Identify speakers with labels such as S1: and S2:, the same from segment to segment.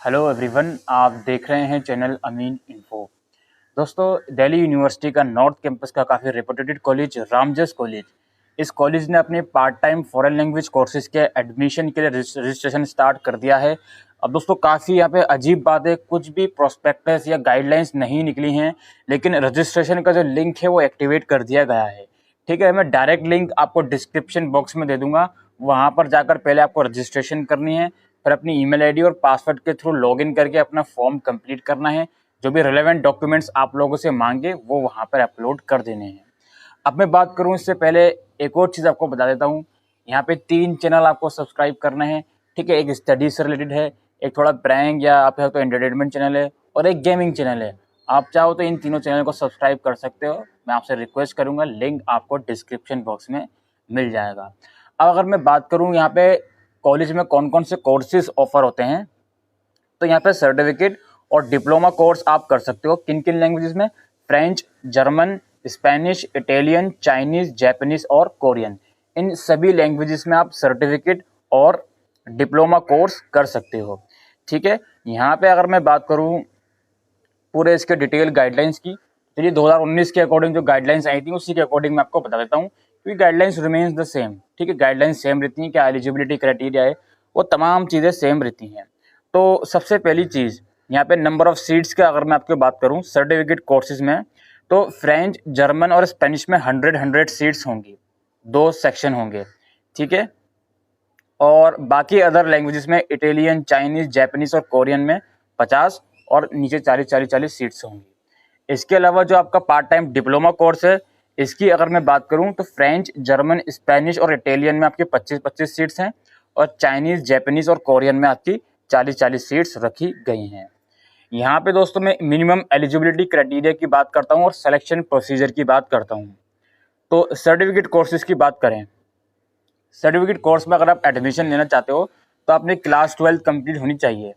S1: Hello everyone, आप देख रहे हैं चैनल अमीन इन्फो। दोस्तों, दिल्ली यूनिवर्सिटी का नॉर्थ कैंपस का काफ़ी रेपुटेड कॉलेज रामजस कॉलेज, इस कॉलेज ने अपने part time foreign language courses के एडमिशन के लिए रजिस्ट्रेशन स्टार्ट कर दिया है। अब दोस्तों, काफ़ी यहाँ पे अजीब बात है, कुछ भी प्रोस्पेक्टस या गाइडलाइंस नहीं निकली हैं, लेकिन रजिस्ट्रेशन का जो लिंक है वो एक्टिवेट कर दिया गया है। ठीक है, मैं डायरेक्ट लिंक आपको डिस्क्रिप्शन बॉक्स में दे दूंगा। वहाँ पर जाकर पहले आपको रजिस्ट्रेशन करनी है, फिर अपनी ईमेल आईडी और पासवर्ड के थ्रू लॉगिन करके अपना फॉर्म कंप्लीट करना है। जो भी रिलेवेंट डॉक्यूमेंट्स आप लोगों से मांगे वो वहाँ पर अपलोड कर देने हैं। अब मैं बात करूँ इससे पहले एक और चीज़ आपको बता देता हूँ। यहाँ पे 3 चैनल आपको सब्सक्राइब करना है। ठीक है, एक स्टडी से रिलेटेड है, एक थोड़ा प्रैंक या आप तो एंटरटेनमेंट चैनल है, और एक गेमिंग चैनल है। आप चाहो तो इन तीनों चैनल को सब्सक्राइब कर सकते हो। मैं आपसे रिक्वेस्ट करूँगा, लिंक आपको डिस्क्रिप्शन बॉक्स में मिल जाएगा। अब अगर मैं बात करूँ यहाँ पे कॉलेज में कौन कौन से कोर्सेज ऑफर होते हैं, तो यहाँ पे सर्टिफिकेट और डिप्लोमा कोर्स आप कर सकते हो। किन किन लैंग्वेजेस में? French, German, Spanish, Italian, Chinese, Japanese और कोरियन। इन सभी लैंग्वेजेस में आप सर्टिफिकेट और डिप्लोमा कोर्स कर सकते हो। ठीक है, यहाँ पे अगर मैं बात करूँ पूरे इसके डिटेल गाइडलाइंस की, चलिए 2019 के अकॉर्डिंग जो गाइडलाइंस आई थी उसी के अकॉर्डिंग मैं आपको बता देता हूँ, क्योंकि गाइडलाइंस रिमेन्स द सेम। ठीक है, गाइडलाइंस सेम रहती हैं, क्या एलिजिबिलिटी क्राइटेरिया है वो तमाम चीज़ें सेम रहती हैं। तो सबसे पहली चीज़ यहाँ पे नंबर ऑफ़ सीट्स का अगर मैं आपको बात करूँ सर्टिफिकेट कोर्सेज में, तो फ्रेंच, जर्मन और स्पेनिश में 100 सीट्स होंगी, 2 सेक्शन होंगे। ठीक है, और बाकी अदर लैंग्वेजेस में इटालियन, चाइनीज़, जापानीज़ और कोरियन में 50 और नीचे 40 सीट्स होंगी। इसके अलावा जो आपका पार्ट टाइम डिप्लोमा कोर्स है, इसकी अगर मैं बात करूं तो फ्रेंच, जर्मन, स्पेनिश और इटालियन में आपकी 25 सीट्स हैं, और चाइनीज़, जापानीज़ और कोरियन में आपकी 40 सीट्स रखी गई हैं। यहाँ पे दोस्तों मैं मिनिमम एलिजिबिलिटी क्राइटेरिया की बात करता हूँ और सिलेक्शन प्रोसीजर की बात करता हूँ। तो सर्टिफिकेट कोर्सेज की बात करें, सर्टिफिकेट कोर्स में अगर आप एडमिशन लेना चाहते हो तो आपने क्लास 12 कंप्लीट होनी चाहिए।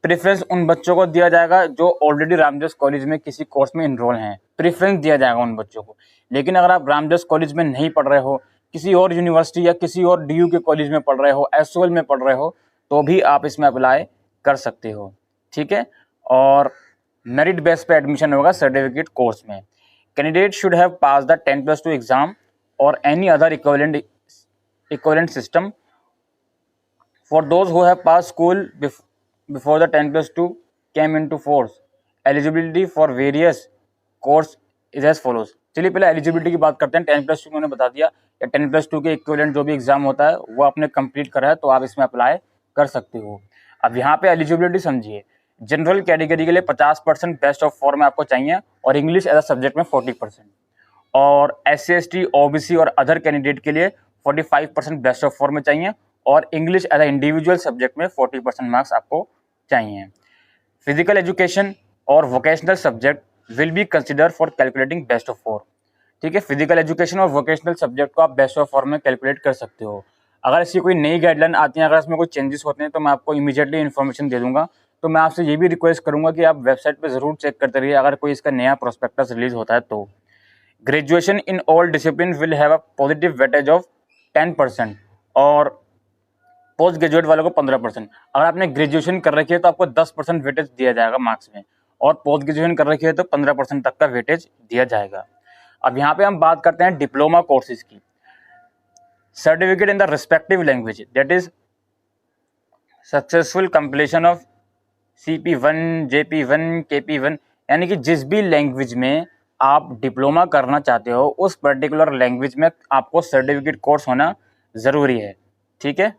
S1: प्रेफरेंस उन बच्चों को दिया जाएगा जो ऑलरेडी रामजस कॉलेज में किसी कोर्स में इनरोल हैं, प्रेफरेंस दिया जाएगा उन बच्चों को। लेकिन अगर आप रामजस कॉलेज में नहीं पढ़ रहे हो, किसी और यूनिवर्सिटी या किसी और डीयू के कॉलेज में पढ़ रहे हो, एसओएल में पढ़ रहे हो, तो भी आप इसमें अप्लाई कर सकते हो। ठीक है, और मेरिट बेस पे एडमिशन होगा सर्टिफिकेट कोर्स में। Candidate should have pass the 10+2 exam और any other equivalent system. For those who have passed school before the 10+2 came into force, eligibility for various course is as follows. चलिए पहले eligibility की बात करते हैं। 10+2 मैंने बता दिया, या 10+2 के इक्विवेलेंट जो भी एग्जाम होता है वो आपने कंप्लीट करा है तो आप इसमें अप्लाई कर सकते हो। अब यहाँ पे एलिजिबिलिटी समझिए, जनरल कैटेगरी के लिए 50% बेस्ट ऑफ 4 में आपको चाहिए, और इंग्लिश एज अ सब्जेक्ट में 40%, और SC/ST, OBC और अदर कैंडिडेट के लिए 45% बेस्ट ऑफ 4 में चाहिए, और English as a individual subject में 40% मार्क्स आपको चाहिए। फिजिकल एजुकेशन और vocational subject will be consider for calculating best of 4। ठीक है, फिजिकल एजुकेशन और वोकेशनल सब्जेक्ट को आप बेस्ट ऑफ 4 में कैलकुलेट कर सकते हो। अगर इसकी कोई नई गाइडलाइन आती है, अगर इसमें कोई चेंजेस होते हैं तो मैं आपको इमीडिएटली इन्फॉर्मेशन दे दूंगा। तो मैं आपसे ये भी रिक्वेस्ट करूंगा कि आप वेबसाइट पर जरूर चेक करते रहिए अगर कोई इसका नया प्रोस्पेक्टस रिलीज होता है तो। Graduation in all discipline will have a positive weightage of 10%, और पोस्ट ग्रेजुएट वालों को 15%। अगर आपने ग्रेजुएशन कर रखी है तो आपको 10% वेटेज दिया जाएगा मार्क्स में, और पोस्ट ग्रेजुएशन कर रखी है तो 15% तक का वेटेज दिया जाएगा। अब यहाँ पे हम बात करते हैं डिप्लोमा कोर्सेज की। Certificate in the respective language, that is successful completion of CP1, JP1, KP1, यानी कि जिस भी लैंग्वेज में आप डिप्लोमा करना चाहते हो उस पर्टिकुलर लैंग्वेज में आपको सर्टिफिकेट कोर्स होना ज़रूरी है। ठीक है,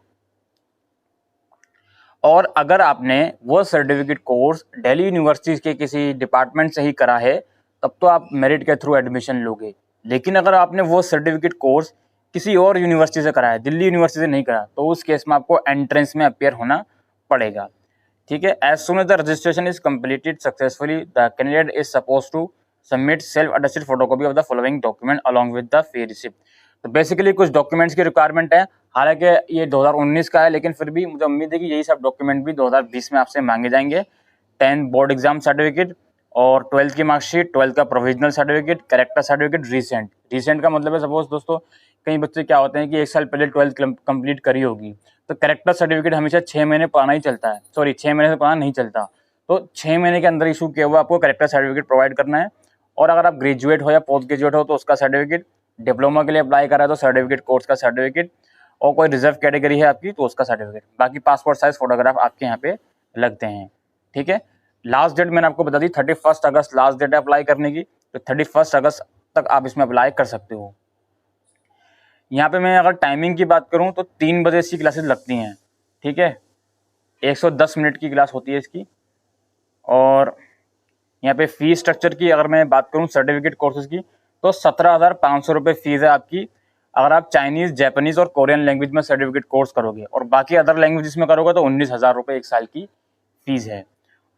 S1: और अगर आपने वो सर्टिफिकेट कोर्स दिल्ली यूनिवर्सिटी के किसी डिपार्टमेंट से ही करा है तब तो आप मेरिट के थ्रू एडमिशन लोगे। लेकिन अगर आपने वो सर्टिफिकेट कोर्स किसी और यूनिवर्सिटी से करा है, दिल्ली यूनिवर्सिटी से नहीं करा, तो उस केस में आपको एंट्रेंस में अपीयर होना पड़ेगा। ठीक है, as soon as the registration is completed successfully the candidate is suppose to submit self attested photocopy of the following document along with the fee receipt. तो बेसिकली कुछ डॉक्यूमेंट्स की रिक्वायरमेंट है, हालांकि ये 2019 का है, लेकिन फिर भी मुझे उम्मीद है कि यही सब डॉक्यूमेंट भी 2020 में आपसे मांगे जाएंगे। 10 बोर्ड एग्जाम सर्टिफिकेट और 12th की मार्कशीट, 12th का provisional certificate, character certificate, recent का मतलब है सपोज दोस्तों कई बच्चे क्या होते हैं कि 1 साल पहले 12th कंप्लीट करी होगी, तो कैरेक्टर सर्टिफिकेट हमेशा 6 महीने पुराना ही चलता है, सॉरी 6 महीने से पुराना नहीं चलता। तो 6 महीने के अंदर इशू किया हुआ आपको कैरेक्टर सर्टिफिकेट प्रोवाइड करना है। और अगर आप ग्रेजुएट हो या पोस्ट ग्रेजुएट हो तो उसका सर्टिफिकेट, डिप्लोमा के लिए अप्लाई करा है तो सर्टिफिकेट, कोर्स का सर्टिफिकेट, और कोई रिजर्व कैटेगरी है आपकी तो उसका सर्टिफिकेट। बाकी पासपोर्ट साइज फोटोग्राफ आपके यहाँ पे लगते हैं, ठीक है। लास्ट डेट मैंने आपको बता दी 31 अगस्त लास्ट डेट है अप्लाई करने की, तो 31 अगस्त तक आप इसमें अप्लाई कर सकते हो। यहाँ पे मैं अगर टाइमिंग की बात करूँ तो 3 बजे इसकी क्लासेस लगती हैं, ठीक है। 110 मिनट की क्लास होती है इसकी। और यहाँ पे फीस स्ट्रक्चर की अगर मैं बात करूँ सर्टिफिकेट कोर्सेज की, तो 17,500 रुपये फीस है आपकी अगर आप चाइनीज़, जापानीज़ और कोरियन लैंग्वेज में सर्टिफिकेट कोर्स करोगे, और बाकी अदर लैंग्वेजेस में करोगे तो 19,000 रुपये 1 साल की फीस है।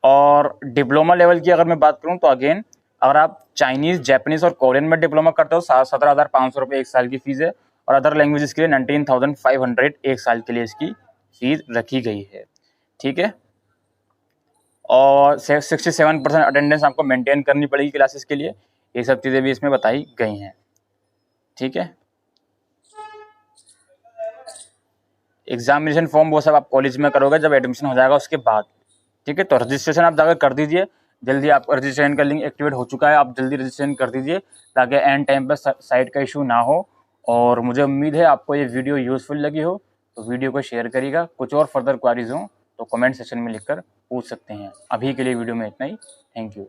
S1: और डिप्लोमा लेवल की अगर मैं बात करूँ तो अगेन अगर आप चाइनीज़, जापानीज़ और कोरियन में डिप्लोमा करते हो 17,500 रुपये 1 साल की फीस है, और अदर लैंग्वेजेस के लिए 19,500 1 साल के लिए इसकी फीस रखी गई है, ठीक है। और 67% अटेंडेंस आपको मेंटेन करनी पड़ेगी क्लासेस के लिए, ये सब चीज़ें भी इसमें बताई गई हैं, ठीक है। एग्जामिनेशन फॉर्म वो सब आप कॉलेज में करोगे जब एडमिशन हो जाएगा उसके बाद, ठीक है। तो रजिस्ट्रेशन आप जाकर कर दीजिए जल्दी, आप रजिस्ट्रेशन का लिंक एक्टिवेट हो चुका है, आप जल्दी रजिस्ट्रेशन कर दीजिए ताकि एंड टाइम पर साइट का इशू ना हो। और मुझे उम्मीद है आपको ये वीडियो यूज़फुल लगी हो, तो वीडियो को शेयर करिएगा। कुछ और फर्दर क्वारीज हो तो कमेंट सेक्शन में लिखकर पूछ सकते हैं। अभी के लिए वीडियो में इतना ही, थैंक यू।